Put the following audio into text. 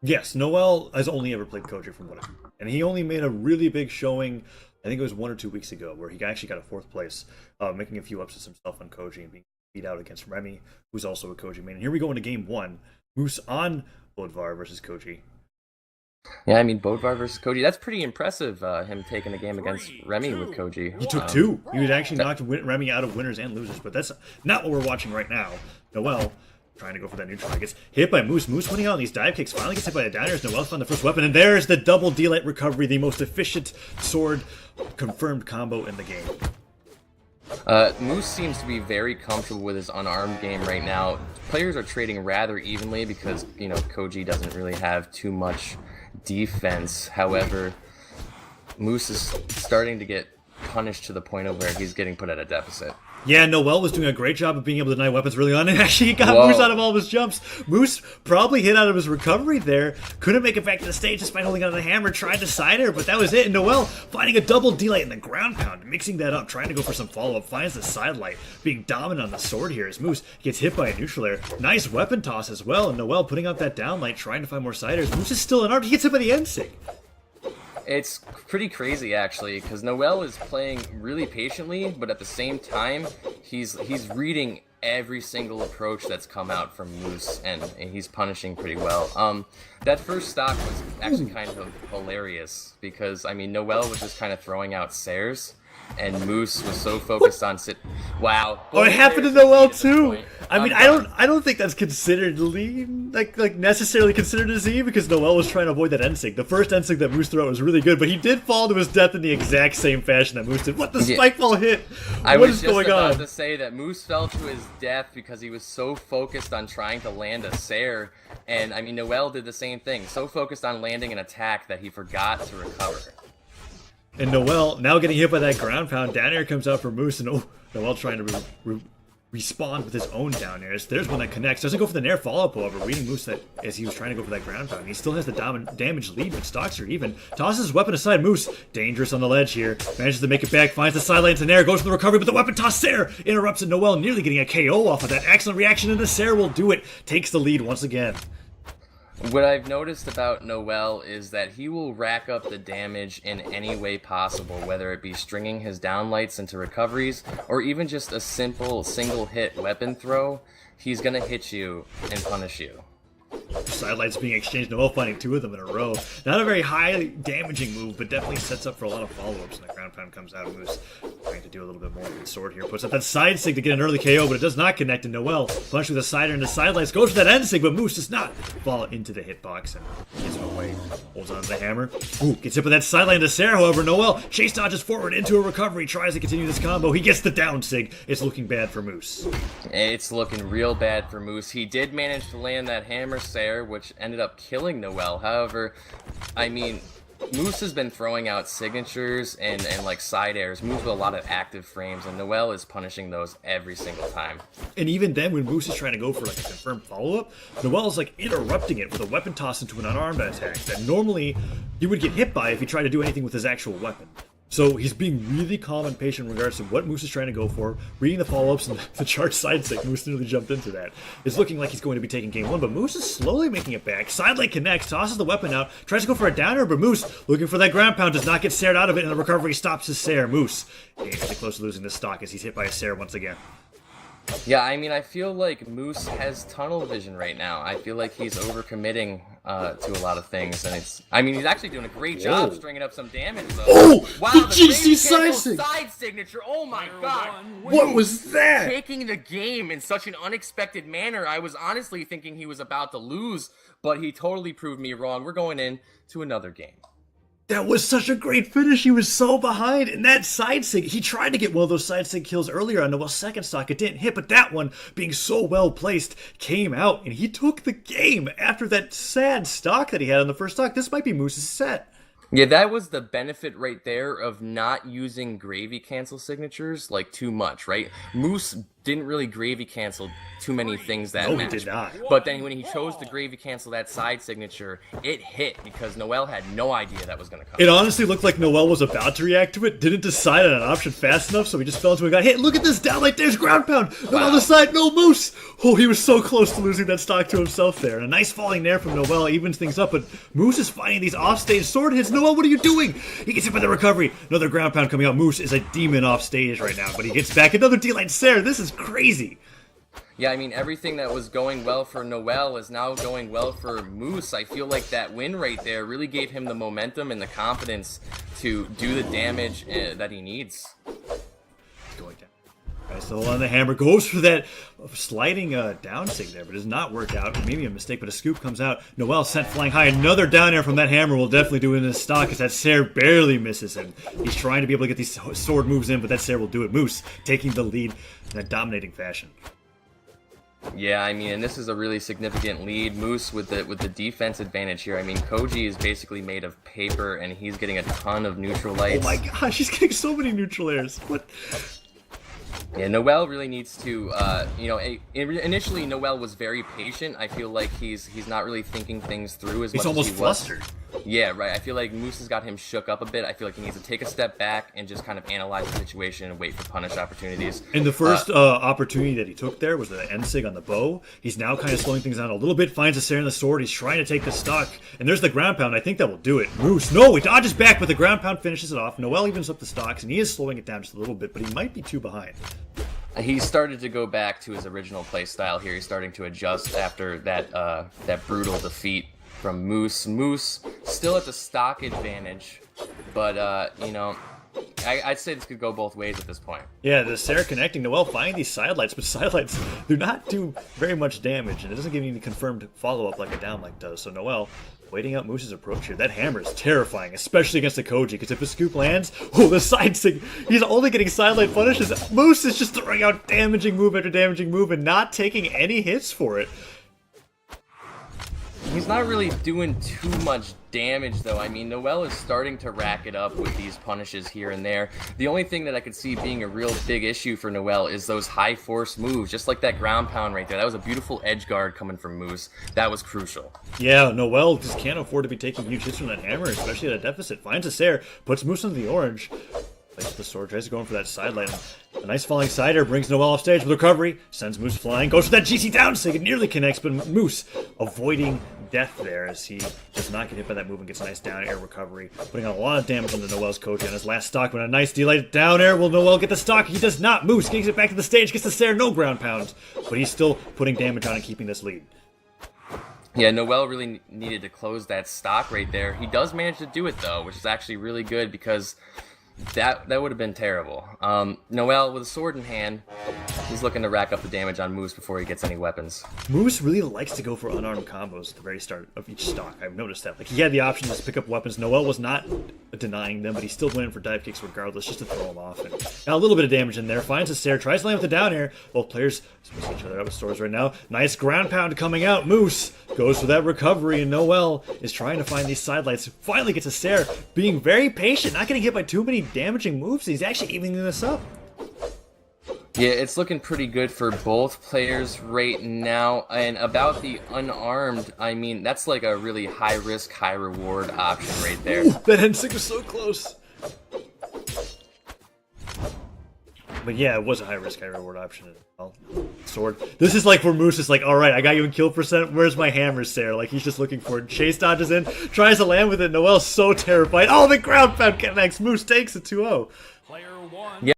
Yes, noeL has only ever played Koji from what I and he only made a really big showing. I think it was 1 or 2 weeks ago, where he actually got a fourth place, making a few upsets himself on Koji and being beat out against Remy, who's also a Koji main. And here we go into game one. Moose on Bodvar versus Koji. Yeah, I mean, Bodvar versus Koji, that's pretty impressive, him taking the game against Remy with Koji. He took two. He had actually knocked Remy out of winners and losers, but that's not what we're watching right now. noeL trying to go for that neutral. Gets hit by Moose. Moose winning out on these dive kicks. Finally gets hit by the downers. noeL found the first weapon, and there's the double D-Light recovery, the most efficient sword confirmed combo in the game. Moose seems to be very comfortable with his unarmed game right now. Players are trading rather evenly because, you know, Koji doesn't really have too much defense. However, Moose is starting to get punished to the point of where he's getting put at a deficit. Yeah, noeL was doing a great job of being able to deny weapons early on, and actually he got Moose out of all of his jumps. Moose probably hit out of his recovery there. Couldn't make it back to the stage despite holding on to the hammer. Tried to side air, but that was it. And noeL finding a double D-Light in the ground pound, mixing that up, trying to go for some follow-up. Finds the side light, being dominant on the sword here as Moose gets hit by a neutral air. Nice weapon toss as well, and noeL putting out that down light, trying to find more side airs. Moose is still unarmed. He gets hit by the NSIG. It's pretty crazy, actually, because noeL is playing really patiently, but at the same time, he's reading every single approach that's come out from Moose, and he's punishing pretty well. That first stock was actually kind of hilarious, because, I mean, noeL was just kind of throwing out Sares, and Moose was so focused on Wow. Oh, it happened to noeL too. I mean, I don't think that's considered like necessarily considered a Z, because noeL was trying to avoid that NSIG. The first NSIG that Moose threw out was really good, but he did fall to his death in the exact same fashion that Moose did. What the spike ball hit? What is going on? I was just about to say that Moose fell to his death because he was so focused on trying to land a Sare, and I mean, noeL did the same thing. So focused on landing an attack that he forgot to recover. And noeL now getting hit by that ground pound. Down air comes out for Moose, and noeL trying to respawn with his own down airs. There's one that connects. Doesn't go for the nair follow-up, however, reading Moose that as he was trying to go for that ground pound. He still has the damage lead, but stocks are even. Tosses his weapon aside. Moose, dangerous on the ledge here. Manages to make it back, finds the sideline to nair, goes for the recovery, but the weapon toss Sare interrupts it. noeL nearly getting a KO off of that. Excellent reaction, and the Sare will do it. Takes the lead once again. What I've noticed about noeL is that he will rack up the damage in any way possible, whether it be stringing his downlights into recoveries, or even just a simple single-hit weapon throw. He's gonna hit you and punish you. Sidelights being exchanged, noeL finding two of them in a row. Not a very high damaging move, but definitely sets up for a lot of follow-ups. And the ground pound comes out. Moose trying to do a little bit more with the sword here. Puts up that side sig to get an early KO, but it does not connect. And noeL punch with the sider into sidelights. Goes for that end sig, but Moose does not fall into the hitbox and gets him away. Holds on to the hammer. Ooh, gets hit with that sideline to Sare. However, noeL chase dodges forward into a recovery. Tries to continue this combo. He gets the down sig. It's looking bad for Moose. It's looking real bad for Moose. He did manage to land that hammer Sare, which ended up killing noeL. However, I mean, Moose has been throwing out signatures and like side airs, moves with a lot of active frames, and noeL is punishing those every single time. And even then, when Moose is trying to go for like a confirmed follow-up, noeL is like interrupting it with a weapon toss into an unarmed attack that normally he would get hit by if he tried to do anything with his actual weapon. So he's being really calm and patient in regards to what Moose is trying to go for, reading the follow-ups and the charge side stick. Moose nearly jumped into that. It's looking like he's going to be taking game one, but Moose is slowly making it back. Sidelight connects, tosses the weapon out, tries to go for a downer, but Moose, looking for that ground pound, does not get Sared out of it, and the recovery stops his Sare. Moose dangerously close to losing this stock as he's hit by a Sare once again. Yeah, I mean, I feel like Moose has tunnel vision right now. I feel like he's overcommitting to a lot of things, and I mean, he's actually doing a great job stringing up some damage, though. Oh! Wow, the GC side signature! Oh my god! What was that? Taking the game in such an unexpected manner. I was honestly thinking he was about to lose, but he totally proved me wrong. We're going in to another game. That was such a great finish. He was so behind. And that side sig, he tried to get one of those side sig kills earlier on noeL's second stock. It didn't hit, but that one, being so well placed, came out. And he took the game after that sad stock that he had on the first stock. This might be Moose's set. Yeah, that was the benefit right there of not using gravy cancel signatures like too much, right? Moose didn't really gravy cancel too many things that No, match. he did not. But then when he chose to gravy cancel that side signature, it hit because noeL had no idea that was going to come. It honestly looked like noeL was about to react to it, didn't decide on an option fast enough, so he just fell into it and got hit. Look at this down, like there's ground pound. No, on the side, no Moose. Oh, he was so close to losing that stock to himself there. And a nice falling there from noeL evens things up, but Moose is finding these offstage sword hits. noeL, what are you doing? He gets hit by the recovery. Another ground pound coming out. Moose is a demon off stage right now, but he gets back. Another D-line Sarah. This is crazy. Yeah, I mean, everything that was going well for noeL is now going well for Moose. I feel like that win right there really gave him the momentum and the confidence to do the damage that he needs. Going down. Right, so on the hammer goes for that sliding down sig there, but does not work out. Maybe a mistake, but a scoop comes out. noeL sent flying high. Another down air from that hammer will definitely do it in his stock as that Sarah barely misses him. He's trying to be able to get these sword moves in, but that Sarah will do it. Moose taking the lead in a dominating fashion. Yeah, I mean, and this is a really significant lead. Moose with the defense advantage here. I mean, Koji is basically made of paper, and he's getting a ton of neutral lights. Oh my gosh, he's getting so many neutral airs. What? Yeah, noeL really needs to, initially noeL was very patient. I feel like he's not really thinking things through as much as he was. He's almost flustered. Yeah, right. I feel like Moose has got him shook up a bit. I feel like he needs to take a step back and just kind of analyze the situation and wait for punish opportunities. And the first opportunity that he took there was the end sig on the bow. He's now kind of slowing things down a little bit, finds a Sarah in the sword. He's trying to take the stock, and there's the ground pound. I think that will do it. Moose, no, he dodges back, but the ground pound finishes it off. noeL evens up the stocks, and he is slowing it down just a little bit, but he might be too behind. He started to go back to his original play style here. He's starting to adjust after that brutal defeat from Moose. Moose still at the stock advantage, but I'd say this could go both ways at this point. Yeah, the Sarah connecting. noeL finding these sidelights, but sidelights do not do very much damage, and it doesn't give you any confirmed follow-up like a downlight does. So noeL waiting out Moose's approach here. That hammer is terrifying, especially against the Koji, because if a scoop lands, oh, the side sig, he's only getting sidelight punishes. Moose is just throwing out damaging move after damaging move and not taking any hits for it. He's not really doing too much damage, though. I mean, noeL is starting to rack it up with these punishes here and there. The only thing that I could see being a real big issue for noeL is those high force moves, just like that ground pound right there. That was a beautiful edge guard coming from Moose. That was crucial. Yeah, noeL just can't afford to be taking huge hits from that hammer, especially at a deficit. Finds a Sarah, puts Moose into the orange. Places the sword, tries to go in for that sideline. A nice falling sider brings noeL off stage with recovery, sends Moose flying, goes for that GC down sig, it nearly connects, but Moose avoiding death there as he does not get hit by that move and gets a nice down air recovery, putting on a lot of damage on the noeL's Koji on his last stock, but a nice delight down air. Will noeL get the stock? He does not. Moose kicks it back to the stage, gets the Sarah, no ground pounds, but he's still putting damage on and keeping this lead. Yeah, noeL really needed to close that stock right there. He does manage to do it, though, which is actually really good because that would have been terrible. noeL with a sword in hand, he's looking to rack up the damage on Moose before he gets any weapons. Moose really likes to go for unarmed combos at the very start of each stock. I've noticed that. Like, he had the option to pick up weapons. noeL was not denying them, but he still went in for dive kicks regardless, just to throw him off. And now a little bit of damage in there. Finds a Sarah, tries to land with the down air. Both players switching each other up with swords right now. Nice ground pound coming out. Moose goes for that recovery, and noeL is trying to find these sidelights. Finally gets a Sarah, being very patient, not getting hit by too many damaging moves. He's actually evening this up. Yeah, it's looking pretty good for both players right now. And about the unarmed, I mean, that's like a really high risk, high reward option right there. Ooh, that N6 was so close. But yeah, it was a high risk, high reward option as well. Sword. This is like where Moose is like, alright, I got you in kill percent, where's my hammer, Sarah? Like, he's just looking for it. Chase dodges in, tries to land with it. noeL's so terrified. Oh, the ground pound connects. Moose takes it 2-0. Yeah.